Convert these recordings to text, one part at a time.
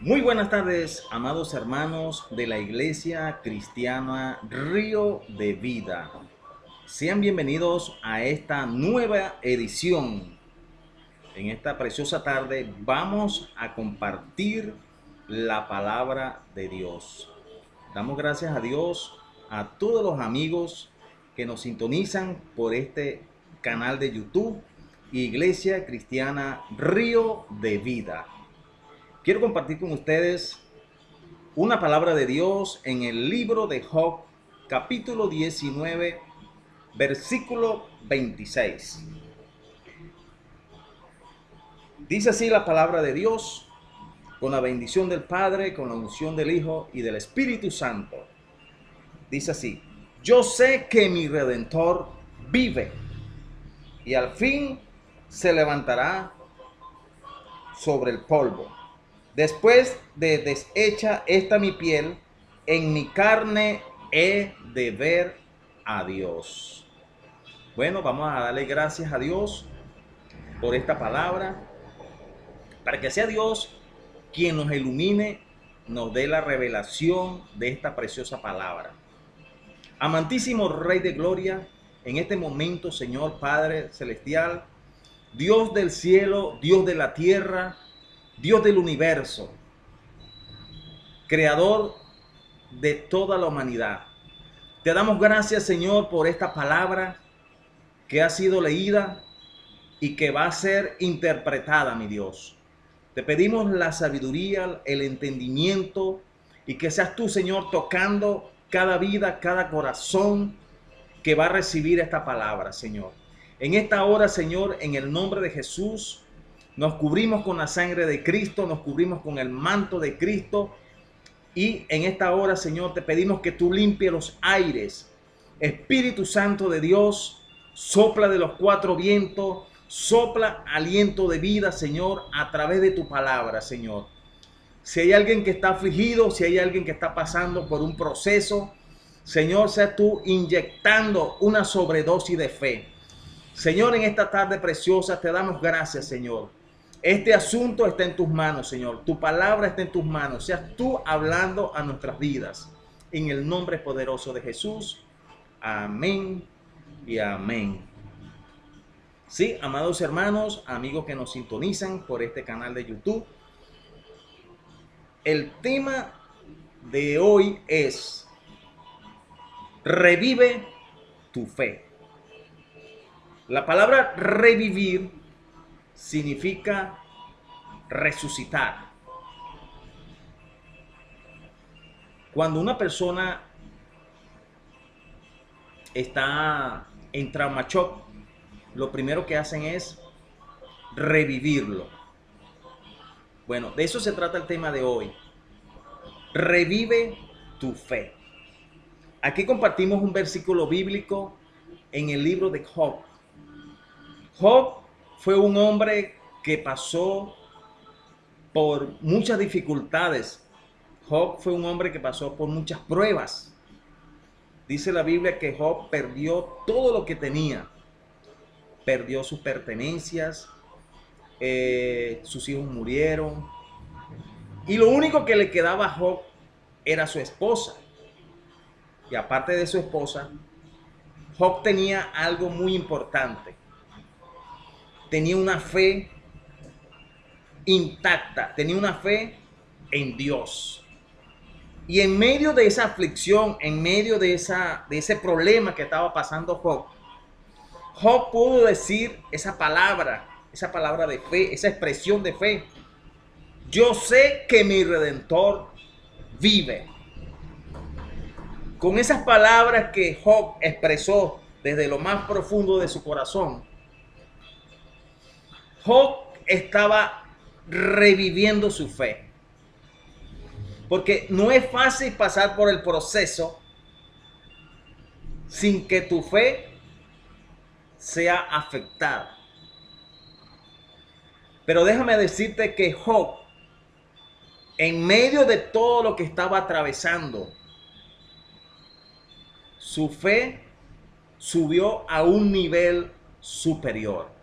Muy buenas tardes, amados hermanos de la Iglesia Cristiana Río de Vida. Sean bienvenidos a esta nueva edición. En esta preciosa tarde vamos a compartir la palabra de Dios. Damos gracias a Dios, a todos los amigos que nos sintonizan por este canal de YouTube, Iglesia Cristiana Río de Vida. Quiero compartir con ustedes una palabra de Dios en el libro de Job, capítulo 19, versículo 26. Dice así la palabra de Dios, con la bendición del Padre, con la unción del Hijo y del Espíritu Santo. Dice así: yo sé que mi Redentor vive y al fin se levantará sobre el polvo. Después de deshecha esta mi piel, en mi carne he de ver a Dios. Bueno, vamos a darle gracias a Dios por esta palabra, para que sea Dios quien nos ilumine, nos dé la revelación de esta preciosa palabra. Amantísimo Rey de Gloria, en este momento, Señor Padre Celestial, Dios del cielo, Dios de la tierra, Dios del universo, creador de toda la humanidad. Te damos gracias, Señor, por esta palabra que ha sido leída y que va a ser interpretada, mi Dios. Te pedimos la sabiduría, el entendimiento y que seas tú, Señor, tocando cada vida, cada corazón que va a recibir esta palabra, Señor. En esta hora, Señor, en el nombre de Jesús, nos cubrimos con la sangre de Cristo, nos cubrimos con el manto de Cristo. Y en esta hora, Señor, te pedimos que tú limpies los aires. Espíritu Santo de Dios, sopla de los cuatro vientos, sopla aliento de vida, Señor, a través de tu palabra, Señor. Si hay alguien que está afligido, si hay alguien que está pasando por un proceso, Señor, sea tú inyectando una sobredosis de fe. Señor, en esta tarde preciosa te damos gracias, Señor. Este asunto está en tus manos, Señor. Tu palabra está en tus manos. Seas tú hablando a nuestras vidas. En el nombre poderoso de Jesús. Amén y amén. Sí, amados hermanos, amigos que nos sintonizan por este canal de YouTube. El tema de hoy es: revive tu fe. La palabra revivir significa resucitar. Cuando una persona está en trauma shock, lo primero que hacen es revivirlo. Bueno, de eso se trata el tema de hoy. Revive tu fe. Aquí compartimos un versículo bíblico en el libro de Job. Job fue un hombre que pasó por muchas dificultades. Job fue un hombre que pasó por muchas pruebas. Dice la Biblia que Job perdió todo lo que tenía. Perdió sus pertenencias, sus hijos murieron. Y lo único que le quedaba a Job era su esposa. Y aparte de su esposa, Job tenía algo muy importante. Tenía una fe intacta, tenía una fe en Dios. Y en medio de esa aflicción, en medio de ese problema que estaba pasando Job, Job pudo decir esa palabra de fe, esa expresión de fe: yo sé que mi Redentor vive. Con esas palabras que Job expresó desde lo más profundo de su corazón, Job estaba reviviendo su fe. Porque no es fácil pasar por el proceso sin que tu fe sea afectada. Pero déjame decirte que Job, en medio de todo lo que estaba atravesando, su fe subió a un nivel superior.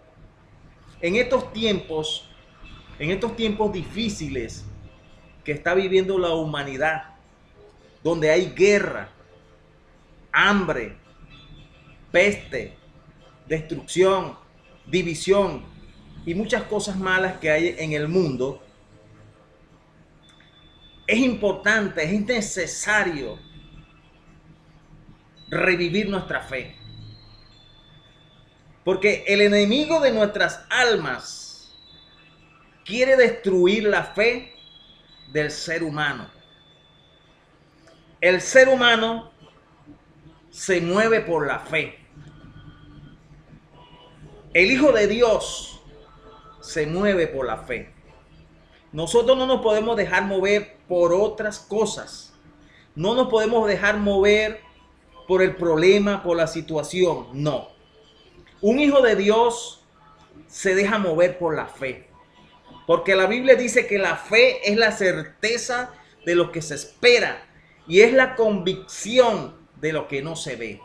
En estos tiempos difíciles, que está viviendo la humanidad, donde hay guerra, hambre, peste, destrucción, división y muchas cosas malas que hay en el mundo, es importante, es necesario revivir nuestra fe. Porque el enemigo de nuestras almas quiere destruir la fe del ser humano. El ser humano se mueve por la fe. El Hijo de Dios se mueve por la fe. Nosotros no nos podemos dejar mover por otras cosas. No nos podemos dejar mover por el problema, por la situación. No. Un hijo de Dios se deja mover por la fe. Porque la Biblia dice que la fe es la certeza de lo que se espera y es la convicción de lo que no se ve.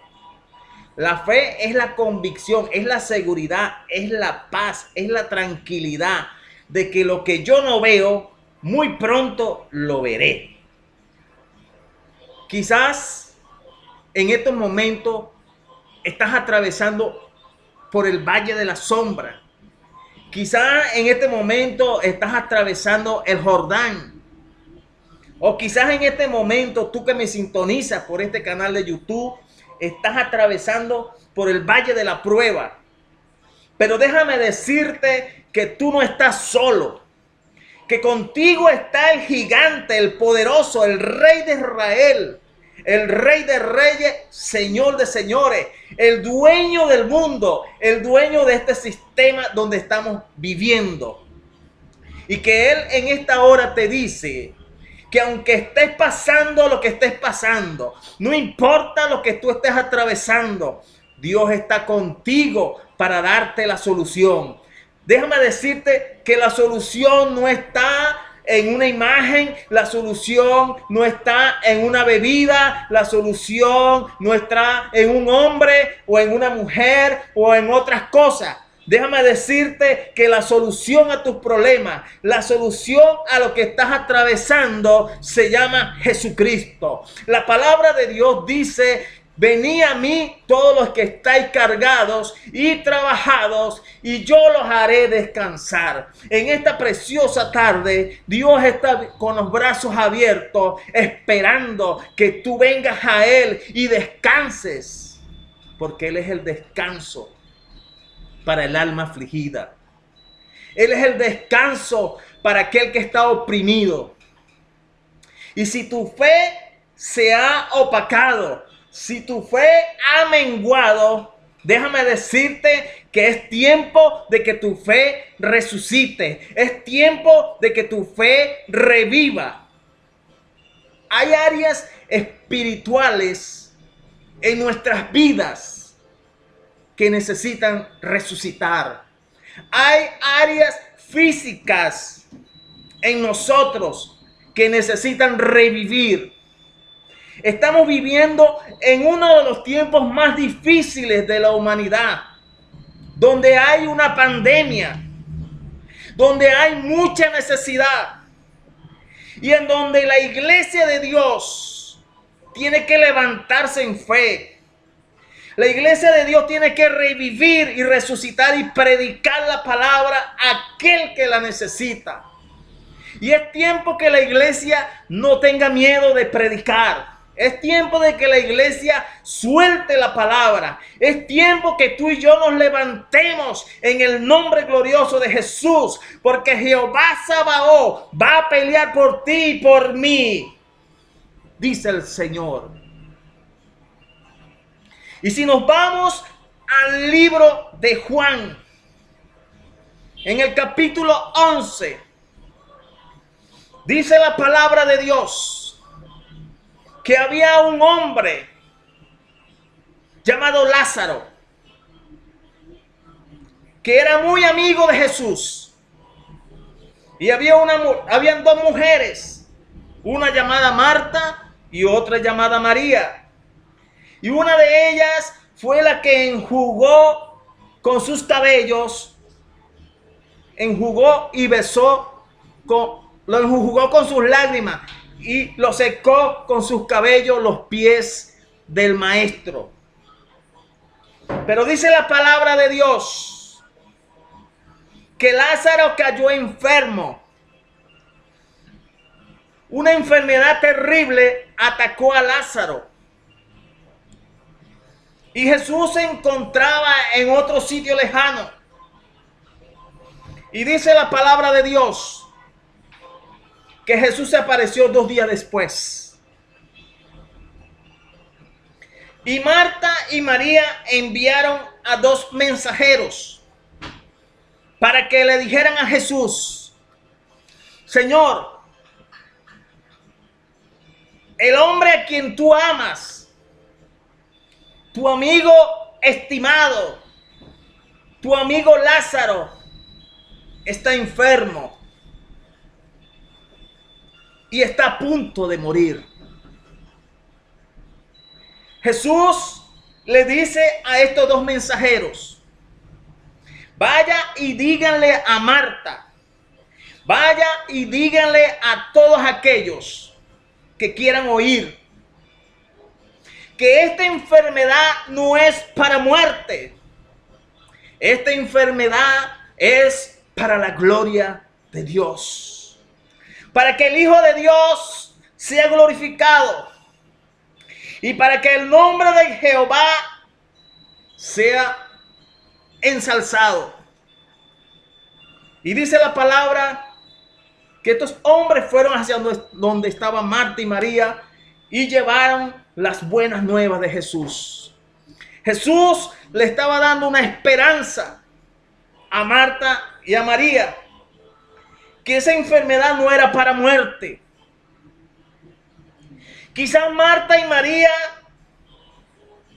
La fe es la convicción, es la seguridad, es la paz, es la tranquilidad de que lo que yo no veo, muy pronto lo veré. Quizás en estos momentos estás atravesando por el valle de la sombra. Quizás en este momento estás atravesando el Jordán. O quizás en este momento tú que me sintonizas por este canal de YouTube, estás atravesando por el valle de la prueba. Pero déjame decirte que tú no estás solo. Que contigo está el gigante, el poderoso, el Rey de Israel. El Rey de Reyes, Señor de Señores, el dueño del mundo, el dueño de este sistema donde estamos viviendo. Y que Él en esta hora te dice que aunque estés pasando lo que estés pasando, no importa lo que tú estés atravesando, Dios está contigo para darte la solución. Déjame decirte que la solución no está en una imagen, la solución no está en una bebida, la solución no está en un hombre o en una mujer o en otras cosas. Déjame decirte que la solución a tus problemas, la solución a lo que estás atravesando se llama Jesucristo. La palabra de Dios dice: venid a mí todos los que estáis cargados y trabajados, y yo los haré descansar. En esta preciosa tarde, Dios está con los brazos abiertos, esperando que tú vengas a Él y descanses, porque Él es el descanso para el alma afligida. Él es el descanso para aquel que está oprimido. Y si tu fe se ha opacado, si tu fe ha menguado, déjame decirte que es tiempo de que tu fe resucite. Es tiempo de que tu fe reviva. Hay áreas espirituales en nuestras vidas que necesitan resucitar. Hay áreas físicas en nosotros que necesitan revivir. Estamos viviendo en uno de los tiempos más difíciles de la humanidad, donde hay una pandemia, donde hay mucha necesidad y en donde la iglesia de Dios tiene que levantarse en fe. La iglesia de Dios tiene que revivir y resucitar y predicar la palabra a aquel que la necesita. Y es tiempo que la iglesia no tenga miedo de predicar. Es tiempo de que la iglesia suelte la palabra. Es tiempo que tú y yo nos levantemos en el nombre glorioso de Jesús. Porque Jehová Sabaoth va a pelear por ti y por mí, dice el Señor. Y si nos vamos al libro de Juan, en el capítulo 11, dice la palabra de Dios que había un hombre llamado Lázaro, que era muy amigo de Jesús. Y habían dos mujeres, una llamada Marta y otra llamada María. Y una de ellas fue la que enjugó con sus cabellos, enjugó y besó lo enjugó con sus lágrimas y lo secó con sus cabellos los pies del maestro. Pero dice la palabra de Dios que Lázaro cayó enfermo. Una enfermedad terrible atacó a Lázaro. Y Jesús se encontraba en otro sitio lejano. Y dice la palabra de Dios que Jesús se apareció 2 días después. Y Marta y María enviaron a 2 mensajeros para que le dijeran a Jesús: Señor, el hombre a quien tú amas, tu amigo estimado, tu amigo Lázaro, está enfermo y está a punto de morir. Jesús le dice a estos 2 mensajeros: vaya y díganle a Marta, vaya y díganle a todos aquellos que quieran oír que esta enfermedad no es para muerte. Esta enfermedad es para la gloria de Dios, para que el Hijo de Dios sea glorificado y para que el nombre de Jehová sea ensalzado. Y dice la palabra que estos hombres fueron hacia donde estaban Marta y María y llevaron las buenas nuevas de Jesús. Jesús le estaba dando una esperanza a Marta y a María, que esa enfermedad no era para muerte. Quizás Marta y María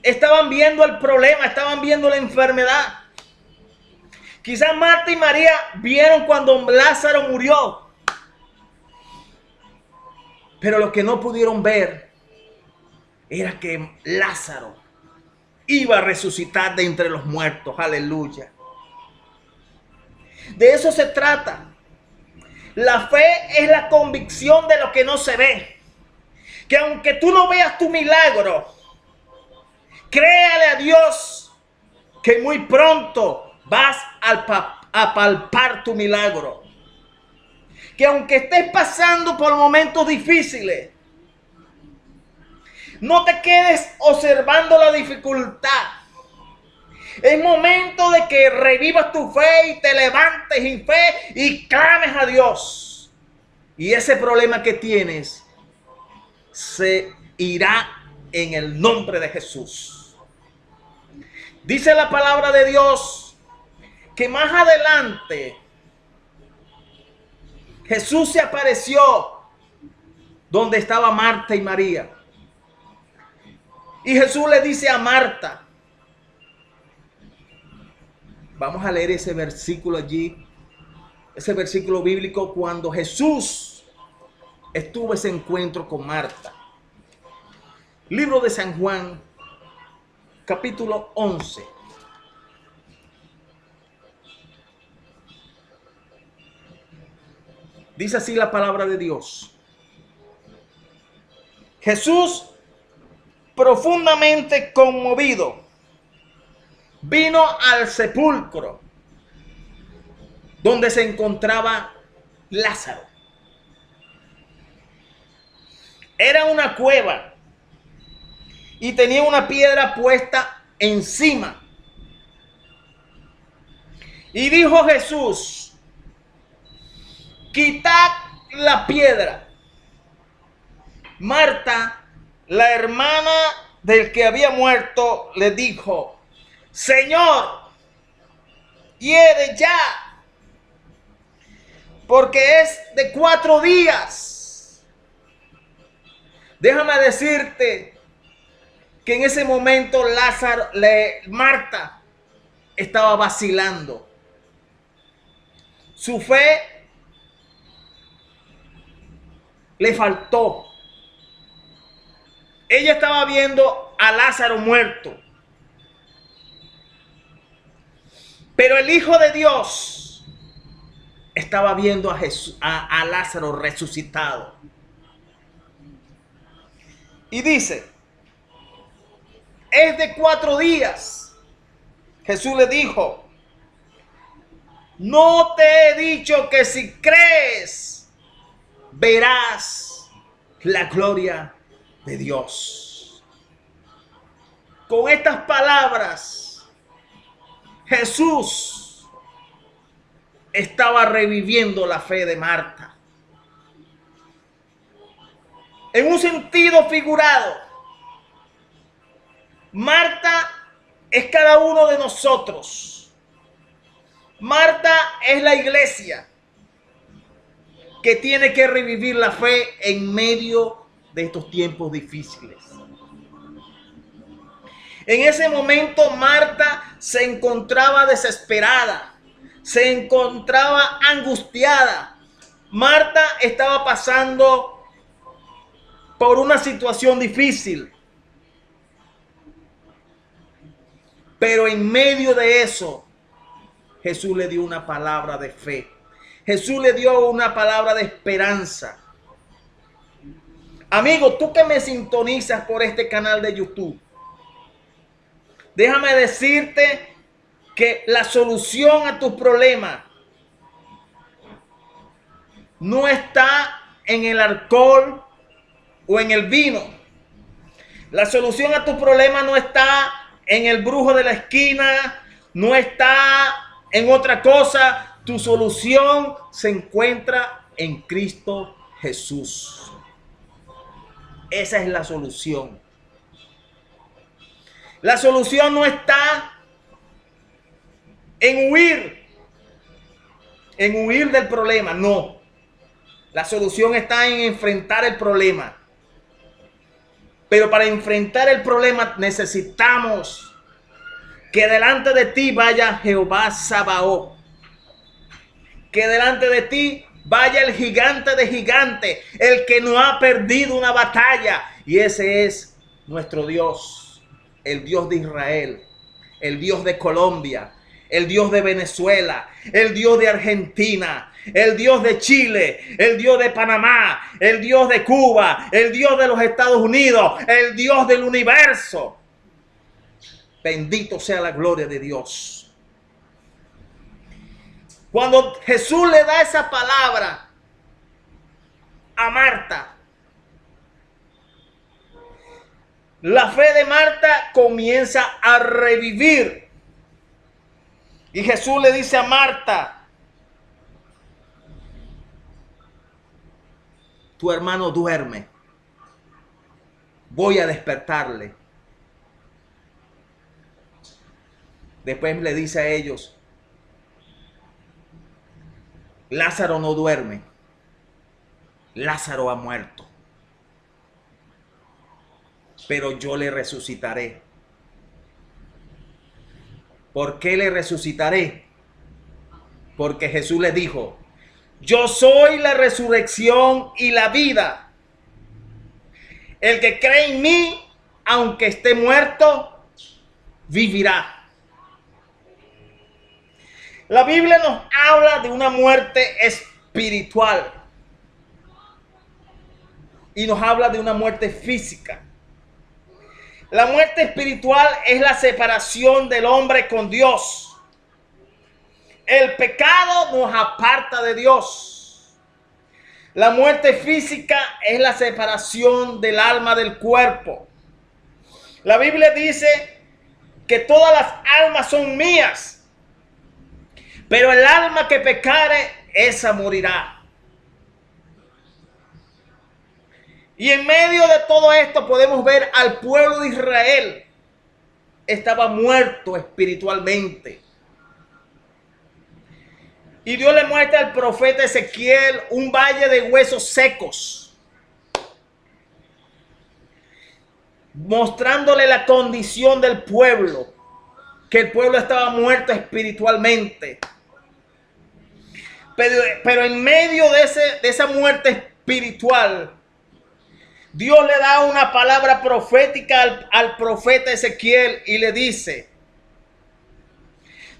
estaban viendo el problema, estaban viendo la enfermedad. Quizás Marta y María vieron cuando Lázaro murió. Pero lo que no pudieron ver era que Lázaro iba a resucitar de entre los muertos. Aleluya. De eso se trata. La fe es la convicción de lo que no se ve. Que aunque tú no veas tu milagro, créale a Dios que muy pronto vas a palpar tu milagro. Que aunque estés pasando por momentos difíciles, no te quedes observando la dificultad. Es momento de que revivas tu fe y te levantes en fe y clames a Dios. Y ese problema que tienes se irá en el nombre de Jesús. Dice la palabra de Dios que más adelante Jesús se apareció donde estaba Marta y María. Y Jesús le dice a Marta, vamos a leer ese versículo allí, ese versículo bíblico cuando Jesús estuvo ese encuentro con Marta. Libro de San Juan, capítulo 11. Dice así la palabra de Dios. Jesús, profundamente conmovido, vino al sepulcro donde se encontraba Lázaro. Era una cueva y tenía una piedra puesta encima. Y dijo Jesús: quitad la piedra. Marta, la hermana del que había muerto, le dijo: Señor, hiede ya, porque es de 4 días. Déjame decirte que en ese momento Marta estaba vacilando. Su fe le faltó. Ella estaba viendo a Lázaro muerto. Pero el Hijo de Dios estaba viendo a Lázaro resucitado. Y dice, es de 4 días. Jesús le dijo, no te he dicho que si crees, verás la gloria de Dios. Con estas palabras, Jesús estaba reviviendo la fe de Marta. En un sentido figurado, Marta es cada uno de nosotros. Marta es la iglesia que tiene que revivir la fe en medio de estos tiempos difíciles. En ese momento Marta se encontraba desesperada, se encontraba angustiada. Marta estaba pasando por una situación difícil. Pero en medio de eso, Jesús le dio una palabra de fe. Jesús le dio una palabra de esperanza. Amigo, tú que me sintonizas por este canal de YouTube, déjame decirte que la solución a tus problemas no está en el alcohol o en el vino. La solución a tus problemas no está en el brujo de la esquina, no está en otra cosa. Tu solución se encuentra en Cristo Jesús. Esa es la solución. La solución no está en huir del problema, no. La solución está en enfrentar el problema. Pero para enfrentar el problema necesitamos que delante de ti vaya Jehová Sabaoth. Que delante de ti vaya el gigante de gigantes, el que no ha perdido una batalla. Y ese es nuestro Dios, el Dios de Israel, el Dios de Colombia, el Dios de Venezuela, el Dios de Argentina, el Dios de Chile, el Dios de Panamá, el Dios de Cuba, el Dios de los Estados Unidos, el Dios del universo. Bendito sea la gloria de Dios. Cuando Jesús le da esa palabra a Marta, la fe de Marta comienza a revivir. Y Jesús le dice a Marta, tu hermano duerme, voy a despertarle. Después le dice a ellos, Lázaro no duerme, Lázaro ha muerto, pero yo le resucitaré. ¿Por qué le resucitaré? Porque Jesús le dijo, yo soy la resurrección y la vida. El que cree en mí, aunque esté muerto, vivirá. La Biblia nos habla de una muerte espiritual y nos habla de una muerte física. La muerte espiritual es la separación del hombre con Dios. El pecado nos aparta de Dios. La muerte física es la separación del alma del cuerpo. La Biblia dice que todas las almas son mías, pero el alma que pecare, esa morirá. Y en medio de todo esto podemos ver al pueblo de Israel. Estaba muerto espiritualmente. Y Dios le muestra al profeta Ezequiel un valle de huesos secos, mostrándole la condición del pueblo, que el pueblo estaba muerto espiritualmente. Pero en medio de esa muerte espiritual, Dios le da una palabra profética al profeta Ezequiel y le dice,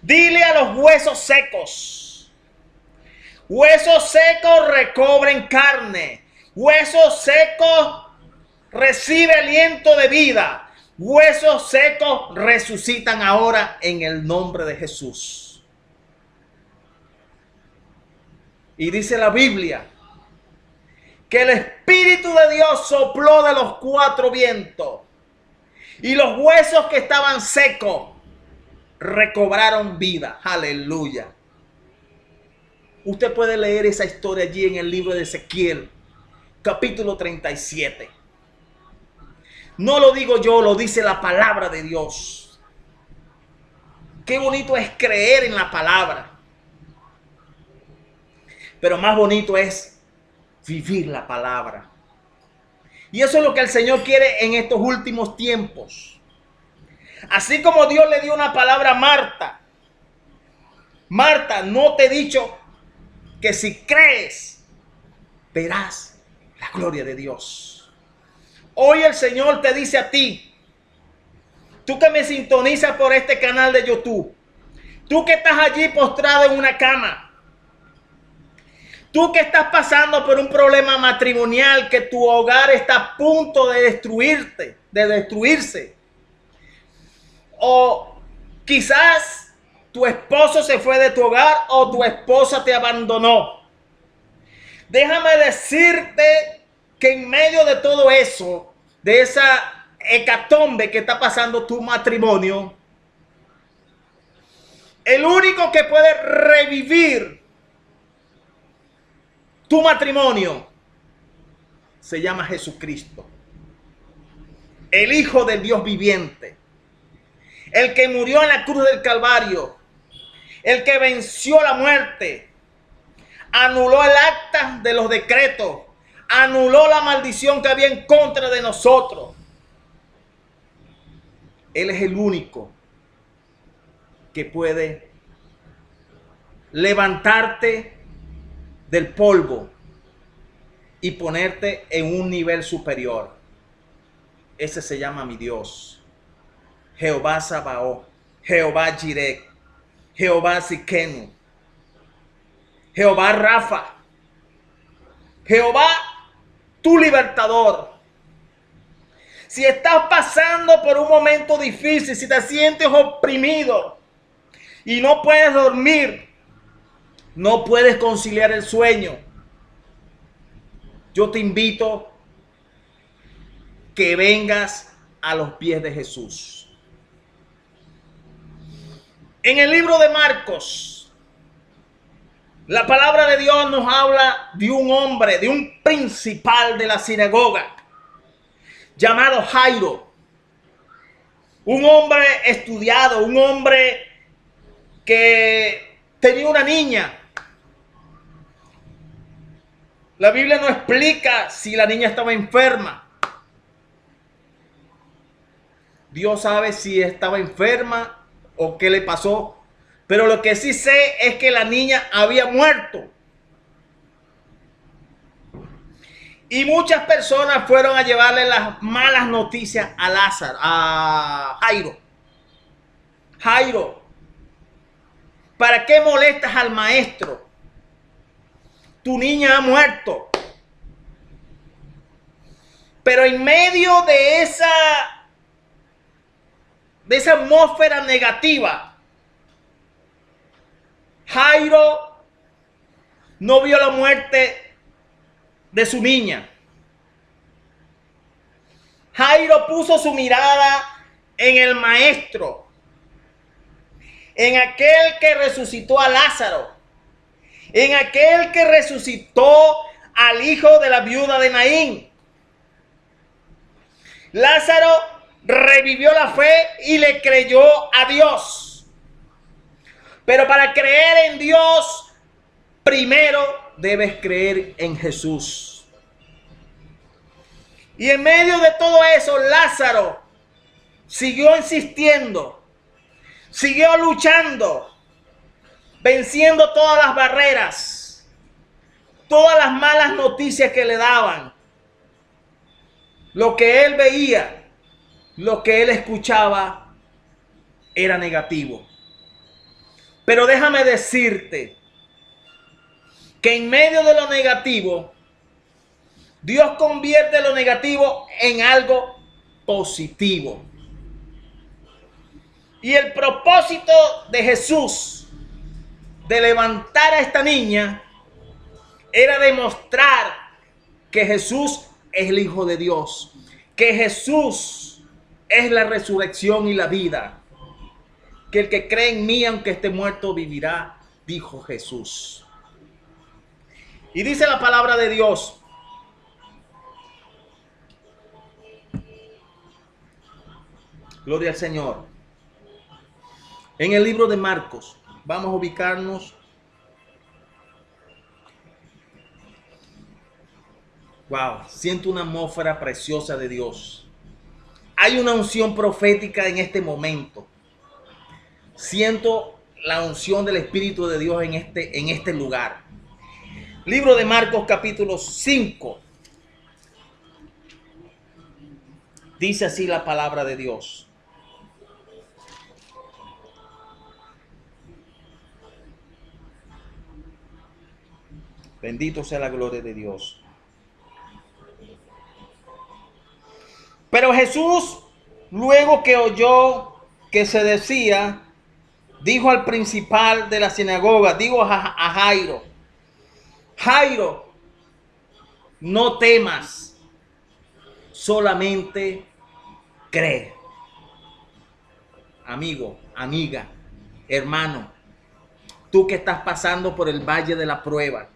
dile a los huesos secos, Huesos secos recobren carne. Huesos secos recibe aliento de vida. Huesos secos resucitan ahora en el nombre de Jesús. Y dice la Biblia que el Espíritu de Dios sopló de los cuatro vientos y los huesos que estaban secos recobraron vida. Aleluya. Usted puede leer esa historia allí en el libro de Ezequiel, capítulo 37. No lo digo yo, lo dice la palabra de Dios. Qué bonito es creer en la palabra. Pero más bonito es vivir la palabra. Y eso es lo que el Señor quiere en estos últimos tiempos. Así como Dios le dio una palabra a Marta. Marta, no te he dicho que si crees, verás la gloria de Dios. Hoy el Señor te dice a ti, tú que me sintonizas por este canal de YouTube, tú que estás allí postrado en una cama, tú que estás pasando por un problema matrimonial, que tu hogar está a punto de destruirse. O quizás tu esposo se fue de tu hogar o tu esposa te abandonó. Déjame decirte que en medio de todo eso, de esa hecatombe que está pasando tu matrimonio, el único que puede revivir tu matrimonio se llama Jesucristo, el Hijo del Dios viviente, el que murió en la cruz del Calvario, el que venció la muerte, anuló el acta de los decretos, anuló la maldición que había en contra de nosotros. Él es el único que puede levantarte del polvo y ponerte en un nivel superior. Ese se llama mi Dios, Jehová Sabaoth, Jehová Jireh, Jehová Siquenu, Jehová Rafa, Jehová tu libertador. Si estás pasando por un momento difícil, si te sientes oprimido y no puedes dormir, no puedes conciliar el sueño, yo te invito que vengas a los pies de Jesús. En el libro de Marcos, la palabra de Dios nos habla de un hombre, de un principal de la sinagoga, llamado Jairo. Un hombre estudiado, un hombre que tenía una niña. La Biblia no explica si la niña estaba enferma. Dios sabe si estaba enferma o qué le pasó. Pero lo que sí sé es que la niña había muerto. Y muchas personas fueron a llevarle las malas noticias a Lázaro, a Jairo. Jairo, ¿para qué molestas al maestro? Tu niña ha muerto. Pero en medio de esa atmósfera negativa, Jairo no vio la muerte de su niña. Jairo puso su mirada en el maestro, en aquel que resucitó a Lázaro, en aquel que resucitó al hijo de la viuda de Naín. Lázaro revivió la fe y le creyó a Dios. Pero para creer en Dios, primero debes creer en Jesús. Y en medio de todo eso, Lázaro siguió insistiendo, siguió luchando, venciendo todas las barreras, todas las malas noticias que le daban. Lo que él veía, lo que él escuchaba era negativo. Pero déjame decirte que en medio de lo negativo, Dios convierte lo negativo en algo positivo. Y el propósito de Jesús de levantar a esta niña era demostrar que Jesús es el Hijo de Dios, que Jesús es la resurrección y la vida, que el que cree en mí, aunque esté muerto, vivirá, dijo Jesús. Y dice la palabra de Dios: gloria al Señor. En el libro de Marcos, vamos a ubicarnos. Wow, siento una atmósfera preciosa de Dios. Hay una unción profética en este momento. Siento la unción del Espíritu de Dios en este lugar. Libro de Marcos capítulo 5. Dice así la palabra de Dios. Bendito sea la gloria de Dios. Pero Jesús, luego que oyó que se decía, dijo al principal de la sinagoga, digo a Jairo: Jairo, no temas, solamente cree. Amigo, amiga, hermano, tú que estás pasando por el valle de la prueba,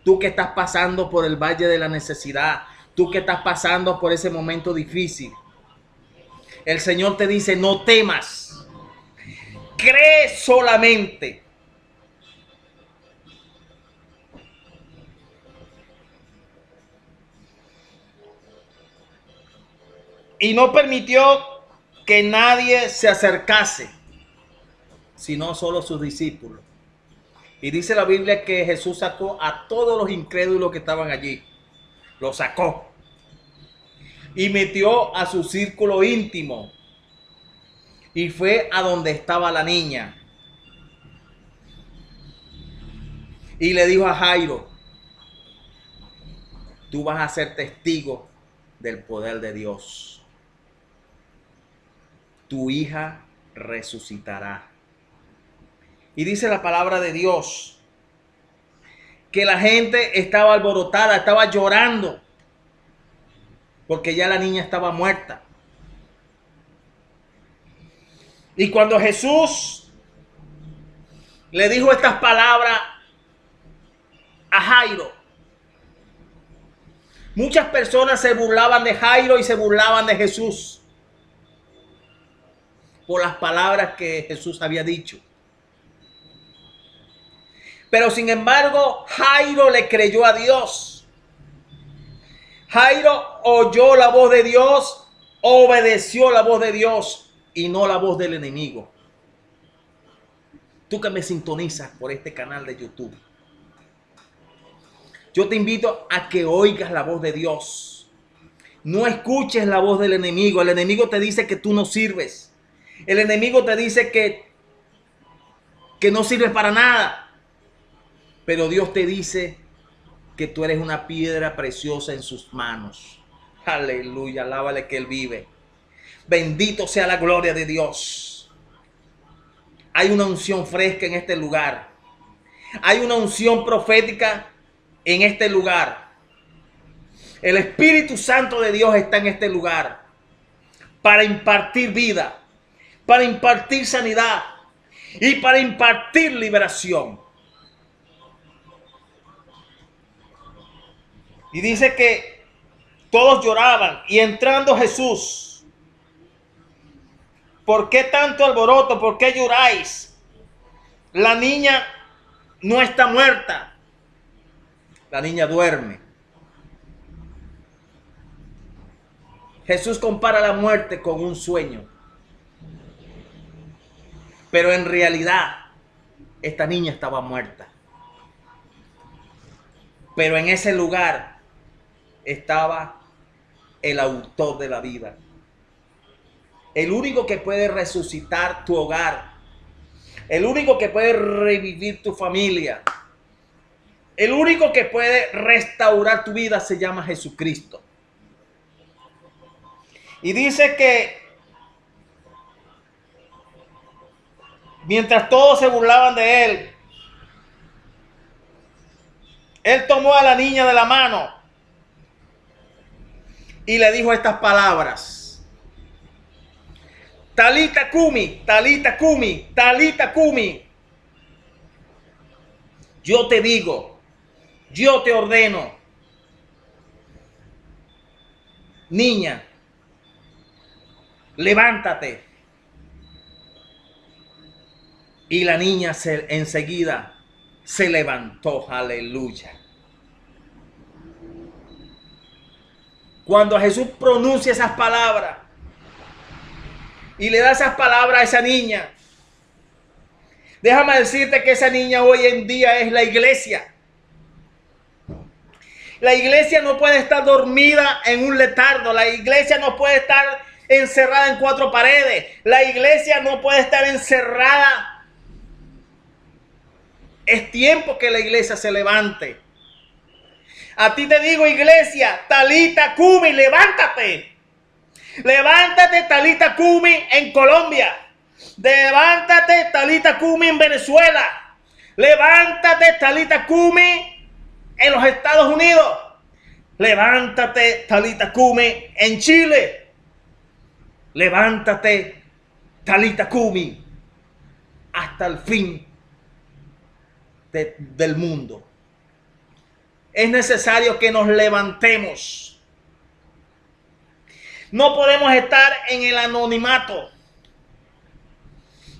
tú que estás pasando por el valle de la necesidad, tú que estás pasando por ese momento difícil, el Señor te dice: no temas, cree solamente. Y no permitió que nadie se acercase, sino solo sus discípulos. Y dice la Biblia que Jesús sacó a todos los incrédulos que estaban allí. Los sacó. Y metió a su círculo íntimo. Y fue a donde estaba la niña. Y le dijo a Jairo: tú vas a ser testigo del poder de Dios. Tu hija resucitará. Y dice la palabra de Dios que la gente estaba alborotada, estaba llorando, porque ya la niña estaba muerta. Y cuando Jesús le dijo estas palabras a Jairo, muchas personas se burlaban de Jairo y se burlaban de Jesús por las palabras que Jesús había dicho. Pero sin embargo, Jairo le creyó a Dios. Jairo oyó la voz de Dios, obedeció la voz de Dios y no la voz del enemigo. Tú que me sintonizas por este canal de YouTube, yo te invito a que oigas la voz de Dios. No escuches la voz del enemigo. El enemigo te dice que tú no sirves. El enemigo te dice que no sirves para nada. Pero Dios te dice que tú eres una piedra preciosa en sus manos. Aleluya, alábale que Él vive. Bendito sea la gloria de Dios. Hay una unción fresca en este lugar. Hay una unción profética en este lugar. El Espíritu Santo de Dios está en este lugar para impartir vida, para impartir sanidad y para impartir liberación. Y dice que todos lloraban. Y entrando Jesús: ¿por qué tanto alboroto? ¿Por qué lloráis? La niña no está muerta. La niña duerme. Jesús compara la muerte con un sueño. Pero en realidad, esta niña estaba muerta. Pero en ese lugar estaba el autor de la vida. El único que puede resucitar tu hogar. El único que puede revivir tu familia. El único que puede restaurar tu vida se llama Jesucristo. Y dice que mientras todos se burlaban de él, él tomó a la niña de la mano y le dijo estas palabras: Talita Kumi, Talita Kumi, Talita Kumi. Yo te digo, yo te ordeno, niña, levántate. Y la niña enseguida se levantó. Aleluya. Cuando Jesús pronuncia esas palabras y le da esas palabras a esa niña, déjame decirte que esa niña hoy en día es la iglesia. La iglesia no puede estar dormida en un letargo. La iglesia no puede estar encerrada en cuatro paredes. La iglesia no puede estar encerrada. Es tiempo que la iglesia se levante. A ti te digo, iglesia, Talita Kumi, levántate. Levántate, Talita Kumi, en Colombia. Levántate, Talita Kumi, en Venezuela. Levántate, Talita Kumi, en los Estados Unidos. Levántate, Talita Kumi, en Chile. Levántate, Talita Kumi, hasta el fin del mundo. Es necesario que nos levantemos. No podemos estar en el anonimato.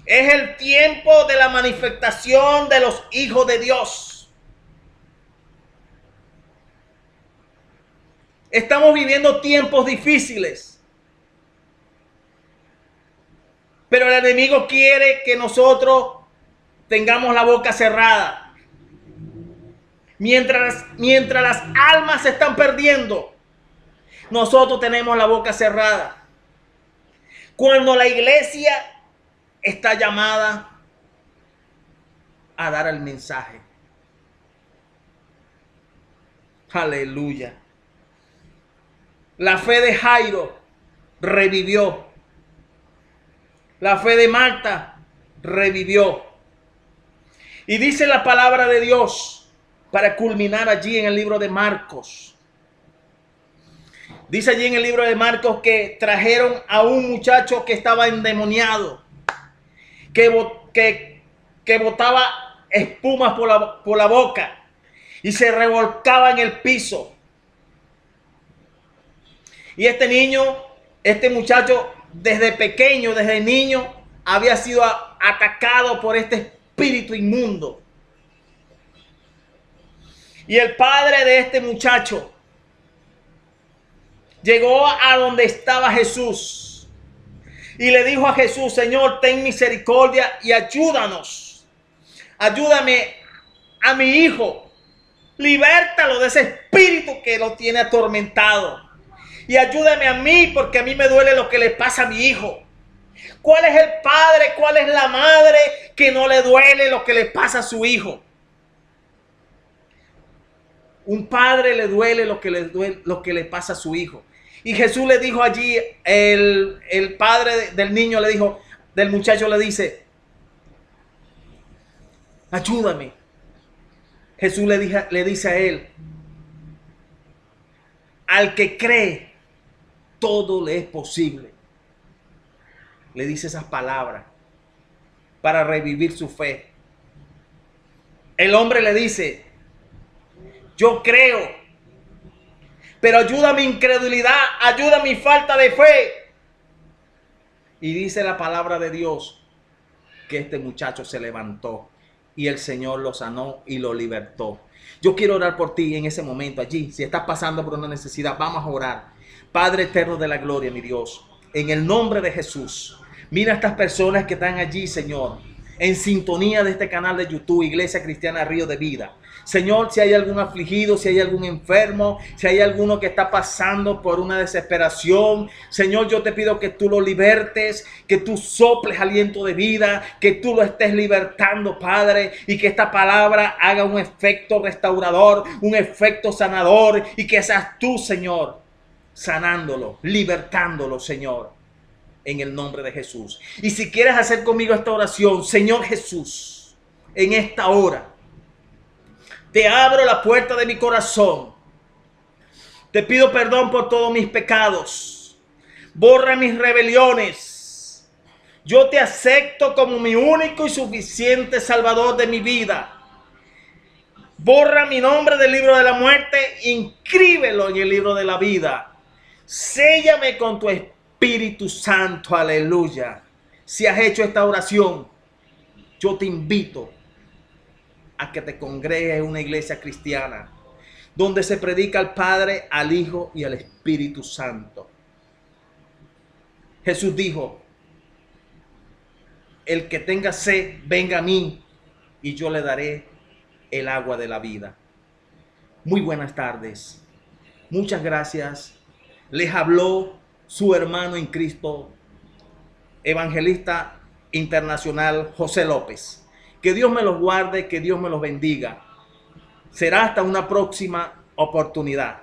Es el tiempo de la manifestación de los hijos de Dios. Estamos viviendo tiempos difíciles, pero el enemigo quiere que nosotros tengamos la boca cerrada. Mientras las almas se están perdiendo, nosotros tenemos la boca cerrada. Cuando la iglesia está llamada a dar el mensaje. Aleluya. La fe de Jairo revivió. La fe de Marta revivió. Y dice la palabra de Dios, para culminar allí en el libro de Marcos. Dice allí en el libro de Marcos que trajeron a un muchacho que estaba endemoniado, que botaba espumas por la boca y se revolcaba en el piso. Y este muchacho, desde pequeño, desde niño, había sido atacado por este espíritu inmundo. Y el padre de este muchacho llegó a donde estaba Jesús y le dijo a Jesús: Señor, ten misericordia y ayúdanos. Ayúdame a mi hijo. Libértalo de ese espíritu que lo tiene atormentado. Y ayúdame a mí, porque a mí me duele lo que le pasa a mi hijo. ¿Cuál es el padre, cuál es la madre que no le duele lo que le pasa a su hijo? Un padre le duele lo que le pasa a su hijo. Y Jesús le dijo allí, el padre del niño le dijo, del muchacho le dice: ayúdame. Jesús le dice a él: al que cree, todo le es posible. Le dice esas palabras para revivir su fe. El hombre le dice: yo creo, pero ayuda mi incredulidad, ayuda mi falta de fe. Y dice la palabra de Dios que este muchacho se levantó y el Señor lo sanó y lo libertó. Yo quiero orar por ti en ese momento allí. Si estás pasando por una necesidad, vamos a orar. Padre eterno de la gloria, mi Dios, en el nombre de Jesús, mira a estas personas que están allí, Señor. en sintonía de este canal de YouTube, Iglesia Cristiana Río de Vida. Señor, si hay algún afligido, si hay algún enfermo, si hay alguno que está pasando por una desesperación, Señor, yo te pido que tú lo libertes, que tú soples aliento de vida, que tú lo estés libertando, Padre, y que esta palabra haga un efecto restaurador, un efecto sanador, y que seas tú, Señor, sanándolo, libertándolo, Señor, en el nombre de Jesús. Y si quieres hacer conmigo esta oración, Señor Jesús, en esta hora, te abro la puerta de mi corazón. Te pido perdón por todos mis pecados. Borra mis rebeliones. Yo te acepto como mi único y suficiente Salvador de mi vida. Borra mi nombre del libro de la muerte. Inscríbelo en el libro de la vida. Séllame con tu Espíritu Santo. Aleluya. Si has hecho esta oración, yo te invito a que te congregues en una iglesia cristiana donde se predica al Padre, al Hijo y al Espíritu Santo. Jesús dijo: el que tenga sed, venga a mí y yo le daré el agua de la vida. Muy buenas tardes. Muchas gracias. Les habló su hermano en Cristo, evangelista internacional José López. Que Dios me los guarde, que Dios me los bendiga. Será hasta una próxima oportunidad.